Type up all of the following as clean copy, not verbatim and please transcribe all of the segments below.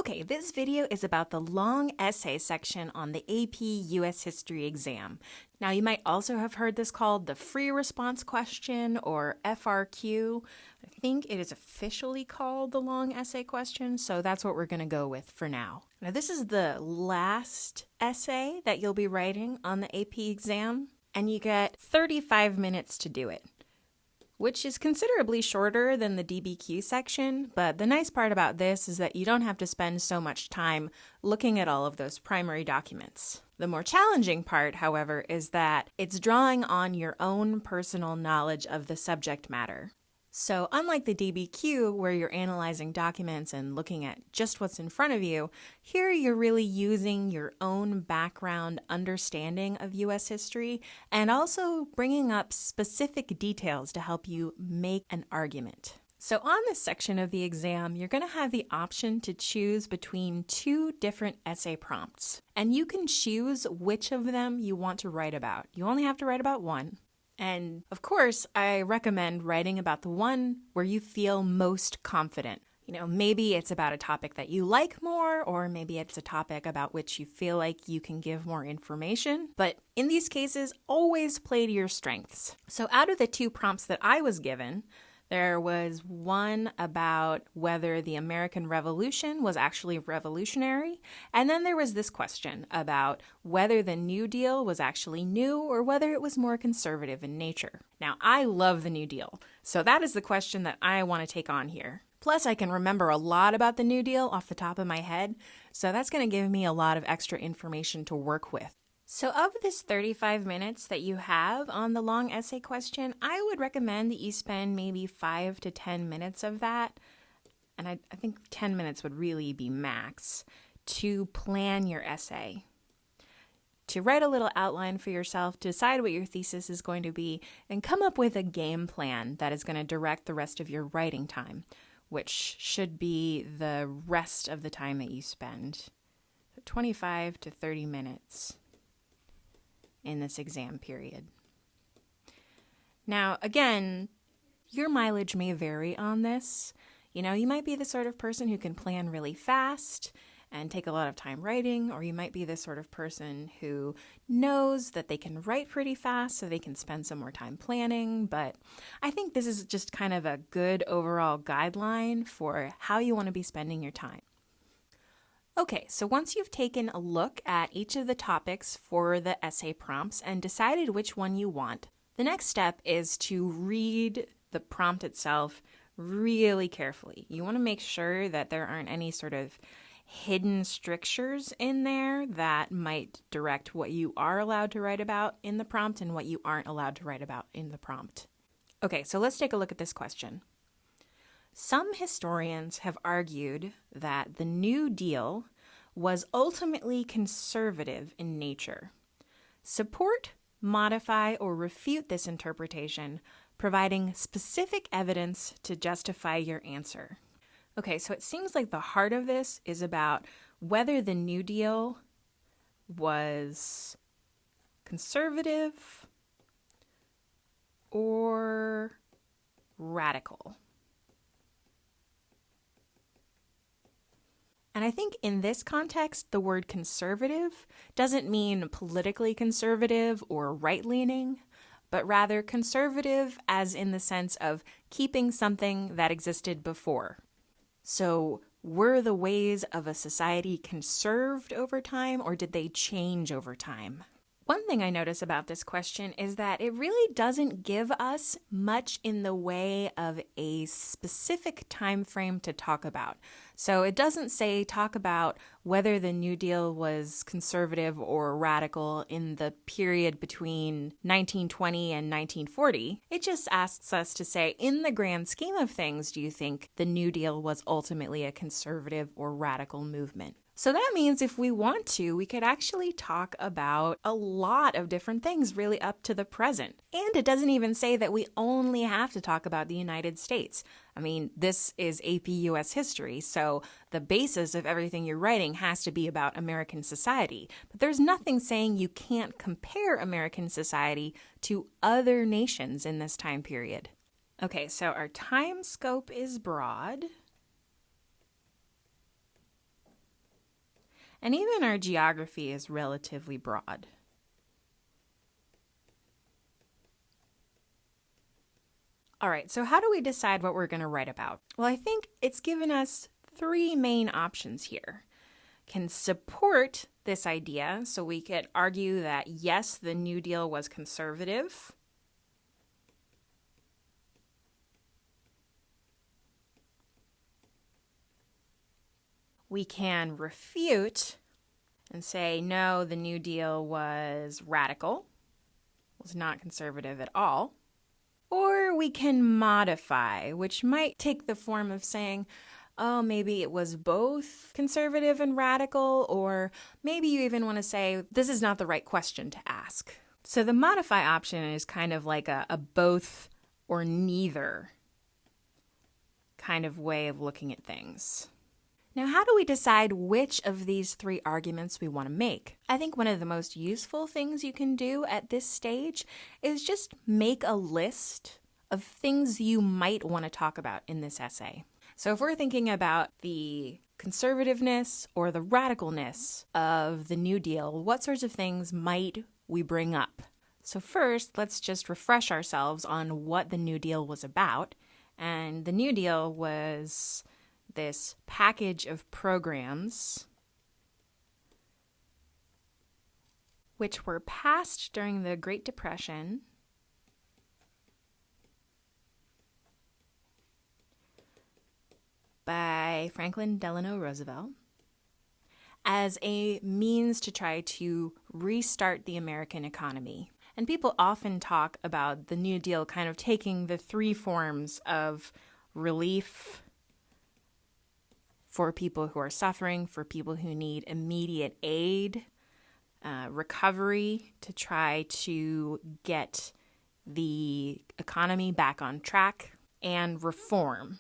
Okay, this video is about the long essay section on the AP US History exam. Now, you might also have heard this called the free response question or FRQ. I think it is officially called the long essay question, so that's what we're going to go with for now. Now, this is the last essay that you'll be writing on the AP exam, and you get 35 minutes to do it, which is considerably shorter than the DBQ section, but the nice part about this is that you don't have to spend so much time looking at all of those primary documents. The more challenging part, however, is that it's drawing on your own personal knowledge of the subject matter. So unlike the DBQ, where you're analyzing documents and looking at just what's in front of you, here you're really using your own background understanding of U.S. history and also bringing up specific details to help you make an argument. So on this section of the exam, you're going to have the option to choose between two different essay prompts, and you can choose which of them you want to write about. You only have to write about one. And of course, I recommend writing about the one where you feel most confident. Maybe it's about a topic that you like more, or maybe it's a topic about which you feel like you can give more information. But in these cases, always play to your strengths. So out of the two prompts that I was given, there was one about whether the American Revolution was actually revolutionary, and then there was this question about whether the New Deal was actually new or whether it was more conservative in nature. Now, I love the New Deal, so that is the question that I want to take on here. Plus, I can remember a lot about the New Deal off the top of my head, so that's going to give me a lot of extra information to work with. So of this 35 minutes that you have on the long essay question, I would recommend that you spend maybe 5 to 10 minutes of that, and I think 10 minutes would really be max, to plan your essay, to write a little outline for yourself, to decide what your thesis is going to be, and come up with a game plan that is going to direct the rest of your writing time, which should be the rest of the time that you spend, 25 to 30 minutes. In this exam period. Now, again, your mileage may vary on this. You might be the sort of person who can plan really fast and take a lot of time writing, or you might be the sort of person who knows that they can write pretty fast so they can spend some more time planning. But I think this is just kind of a good overall guideline for how you want to be spending your time. Okay, so once you've taken a look at each of the topics for the essay prompts and decided which one you want, the next step is to read the prompt itself really carefully. You want to make sure that there aren't any sort of hidden strictures in there that might direct what you are allowed to write about in the prompt and what you aren't allowed to write about in the prompt. Okay, so let's take a look at this question. Some historians have argued that the New Deal was ultimately conservative in nature. Support, modify, or refute this interpretation, providing specific evidence to justify your answer. Okay, so it seems like the heart of this is about whether the New Deal was conservative or radical. And I think in this context, the word conservative doesn't mean politically conservative or right-leaning, but rather conservative as in the sense of keeping something that existed before. So were the ways of a society conserved over time, or did they change over time? One thing I notice about this question is that it really doesn't give us much in the way of a specific time frame to talk about. So it doesn't say talk about whether the New Deal was conservative or radical in the period between 1920 and 1940. It just asks us to say, in the grand scheme of things, do you think the New Deal was ultimately a conservative or radical movement? So that means if we want to, we could actually talk about a lot of different things really up to the present. And it doesn't even say that we only have to talk about the United States. I mean, this is AP US history, so the basis of everything you're writing has to be about American society. But there's nothing saying you can't compare American society to other nations in this time period. Okay, so our time scope is broad. And even our geography is relatively broad. All right, so how do we decide what we're going to write about? Well, I think it's given us three main options here. Can support this idea, so we could argue that yes, the New Deal was conservative. We can refute and say, no, the New Deal was radical, was not conservative at all. Or we can modify, which might take the form of saying, oh, maybe it was both conservative and radical, or maybe you even want to say, this is not the right question to ask. So the modify option is kind of like a both or neither kind of way of looking at things. Now, how do we decide which of these three arguments we want to make? I think one of the most useful things you can do at this stage is just make a list of things you might want to talk about in this essay. So if we're thinking about the conservativeness or the radicalness of the New Deal, what sorts of things might we bring up? So first, let's just refresh ourselves on what the New Deal was about. And the New Deal was this package of programs which were passed during the Great Depression by Franklin Delano Roosevelt as a means to try to restart the American economy. And people often talk about the New Deal kind of taking the three forms of relief for people who are suffering, for people who need immediate aid, recovery to try to get the economy back on track, and reform.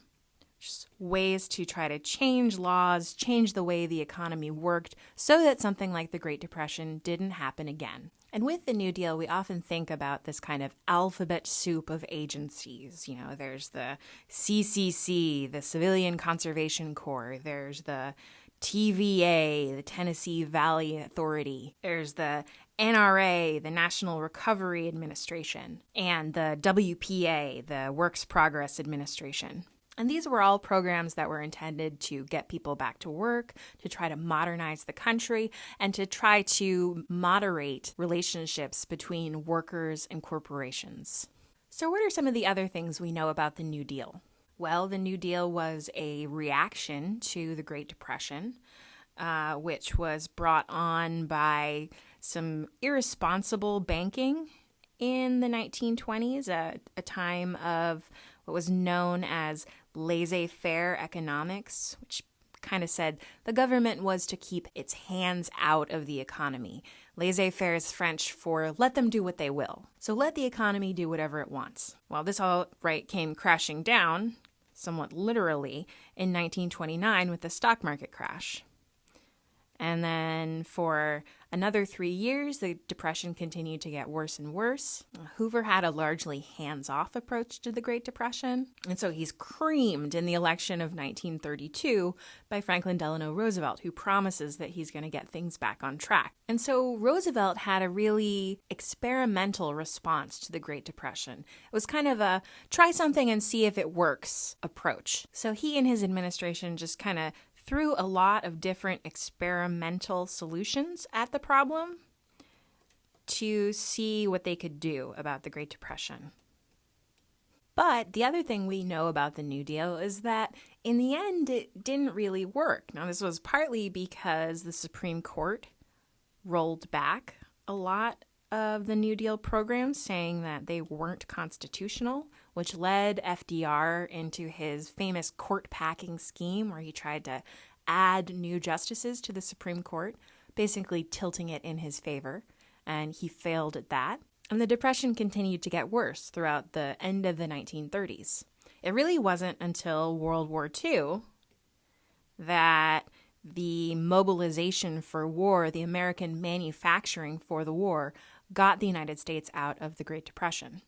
Just ways to try to change laws, change the way the economy worked so that something like the Great Depression didn't happen again. And with the New Deal, we often think about this kind of alphabet soup of agencies. You know, there's the CCC, the Civilian Conservation Corps. There's the TVA, the Tennessee Valley Authority. There's the NRA, the National Recovery Administration, and the WPA, the Works Progress Administration. And these were all programs that were intended to get people back to work, to try to modernize the country, and to try to moderate relationships between workers and corporations. So what are some of the other things we know about the New Deal? Well, the New Deal was a reaction to the Great Depression, which was brought on by some irresponsible banking in the 1920s, a time of what was known as laissez-faire economics, which kind of said the government was to keep its hands out of the economy. Laissez-faire is French for let them do what they will. So let the economy do whatever it wants. Well, this all came crashing down, somewhat literally, in 1929 with the stock market crash. And then for another 3 years, the Depression continued to get worse and worse. Hoover had a largely hands-off approach to the Great Depression, and so he's creamed in the election of 1932 by Franklin Delano Roosevelt, who promises that he's going to get things back on track. And so Roosevelt had a really experimental response to the Great Depression. It was kind of a try something and see if it works approach. So he and his administration just kind of threw a lot of different experimental solutions at the problem to see what they could do about the Great Depression. But the other thing we know about the New Deal is that in the end, it didn't really work. Now, this was partly because the Supreme Court rolled back a lot of the New Deal programs, saying that they weren't constitutional, which led FDR into his famous court packing scheme where he tried to add new justices to the Supreme Court, basically tilting it in his favor, and he failed at that. And the Depression continued to get worse throughout the end of the 1930s. It really wasn't until World War II that the mobilization for war, the American manufacturing for the war, got the United States out of the Great Depression.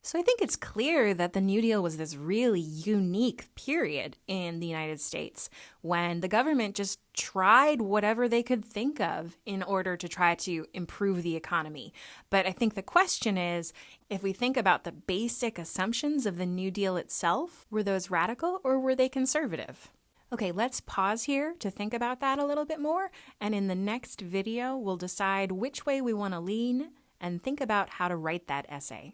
So I think it's clear that the New Deal was this really unique period in the United States when the government just tried whatever they could think of in order to try to improve the economy. But I think the question is, if we think about the basic assumptions of the New Deal itself, were those radical or were they conservative? Okay, let's pause here to think about that a little bit more, and in the next video, we'll decide which way we want to lean and think about how to write that essay.